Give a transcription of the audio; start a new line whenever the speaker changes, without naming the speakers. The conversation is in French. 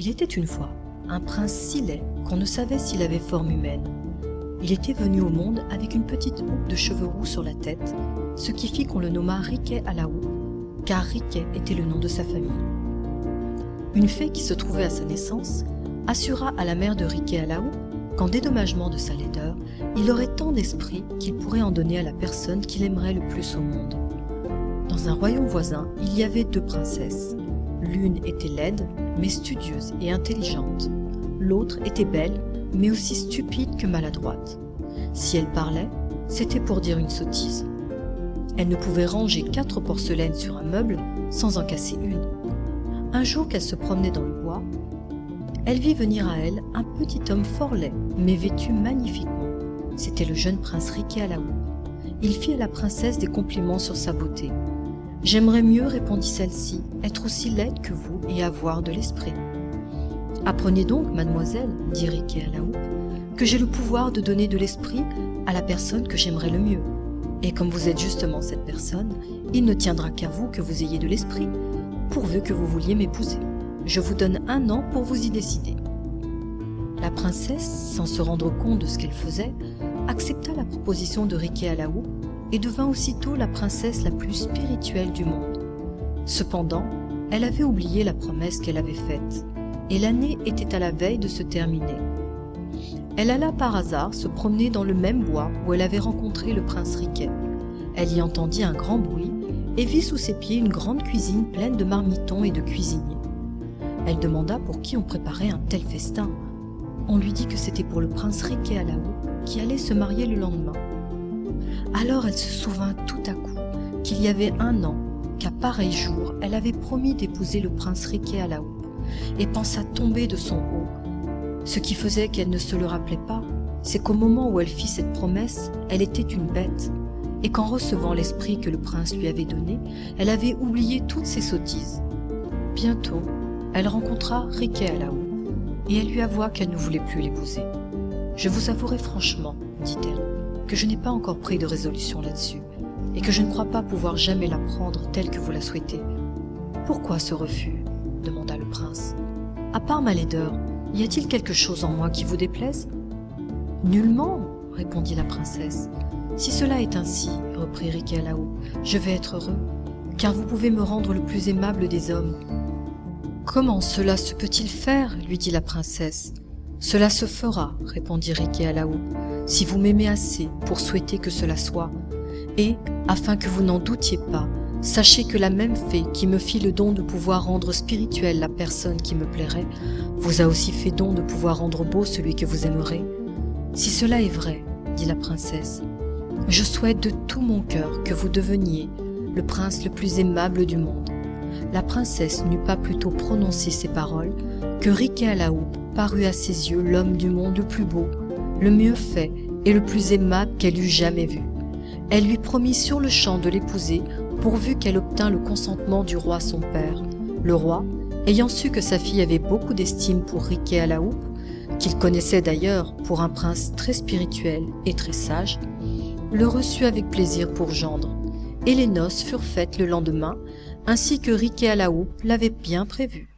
Il était une fois un prince si laid qu'on ne savait s'il avait forme humaine. Il était venu au monde avec une petite houppe de cheveux roux sur la tête, ce qui fit qu'on le nomma Riquet à la houppe, car Riquet était le nom de sa famille. Une fée qui se trouvait à sa naissance assura à la mère de Riquet à la houppe qu'en dédommagement de sa laideur, il aurait tant d'esprit qu'il pourrait en donner à la personne qu'il aimerait le plus au monde. Dans un royaume voisin, il y avait 2 princesses. L'une était laide, mais studieuse et intelligente. L'autre était belle, mais aussi stupide que maladroite. Si elle parlait, c'était pour dire une sottise. Elle ne pouvait ranger 4 porcelaines sur un meuble sans en casser une. Un jour qu'elle se promenait dans le bois, elle vit venir à elle un petit homme fort laid, mais vêtu magnifiquement. C'était le jeune prince Riquet à la houppe. Il fit à la princesse des compliments sur sa beauté. « J'aimerais mieux, répondit celle-ci, être aussi laide que vous et avoir de l'esprit. »« Apprenez donc, mademoiselle, dit Riquet à la houppe, que j'ai le pouvoir de donner de l'esprit à la personne que j'aimerais le mieux. Et comme vous êtes justement cette personne, il ne tiendra qu'à vous que vous ayez de l'esprit, pourvu que vous vouliez m'épouser. Je vous donne 1 an pour vous y décider. » La princesse, sans se rendre compte de ce qu'elle faisait, accepta la proposition de Riquet à la houppe et devint aussitôt la princesse la plus spirituelle du monde. Cependant, elle avait oublié la promesse qu'elle avait faite, et l'année était à la veille de se terminer. Elle alla par hasard se promener dans le même bois où elle avait rencontré le prince Riquet. Elle y entendit un grand bruit et vit sous ses pieds une grande cuisine pleine de marmitons et de cuisiniers. Elle demanda pour qui on préparait un tel festin. On lui dit que c'était pour le prince Riquet à la houppe qui allait se marier le lendemain. Alors elle se souvint tout à coup qu'il y avait 1 an qu'à pareil jour elle avait promis d'épouser le prince Riquet à la houppe et pensa tomber de son haut. Ce qui faisait qu'elle ne se le rappelait pas, c'est qu'au moment où elle fit cette promesse, elle était une bête, et qu'en recevant l'esprit que le prince lui avait donné, elle avait oublié toutes ses sottises. Bientôt, elle rencontra Riquet à la houppe, et elle lui avoua qu'elle ne voulait plus l'épouser. « Je vous avouerai franchement, dit-elle, que je n'ai pas encore pris de résolution là-dessus, et que je ne crois pas pouvoir jamais la prendre telle que vous la souhaitez. »« Pourquoi ce refus ?» demanda le prince. « À part ma laideur, y a-t-il quelque chose en moi qui vous déplaise ?»« Nullement, répondit la princesse. « Si cela est ainsi, reprit Riquet à la houppe, je vais être heureux, car vous pouvez me rendre le plus aimable des hommes. »« Comment cela se peut-il faire ?» lui dit la princesse. « Cela se fera, répondit Riquet à la houppe, si vous m'aimez assez pour souhaiter que cela soit. Et, afin que vous n'en doutiez pas, sachez que la même fée qui me fit le don de pouvoir rendre spirituelle la personne qui me plairait, vous a aussi fait don de pouvoir rendre beau celui que vous aimerez. Si cela est vrai, dit la princesse, je souhaite de tout mon cœur que vous deveniez le prince le plus aimable du monde. » La princesse n'eut pas plutôt prononcé ces paroles que Riquet à la houppe parut à ses yeux l'homme du monde le plus beau, le mieux fait et le plus aimable qu'elle eût jamais vu. Elle lui promit sur-le-champ de l'épouser pourvu qu'elle obtint le consentement du roi son père. Le roi, ayant su que sa fille avait beaucoup d'estime pour Riquet à la houppe, qu'il connaissait d'ailleurs pour un prince très spirituel et très sage, le reçut avec plaisir pour gendre, et les noces furent faites le lendemain, ainsi que Riquet à la houppe l'avait bien prévu.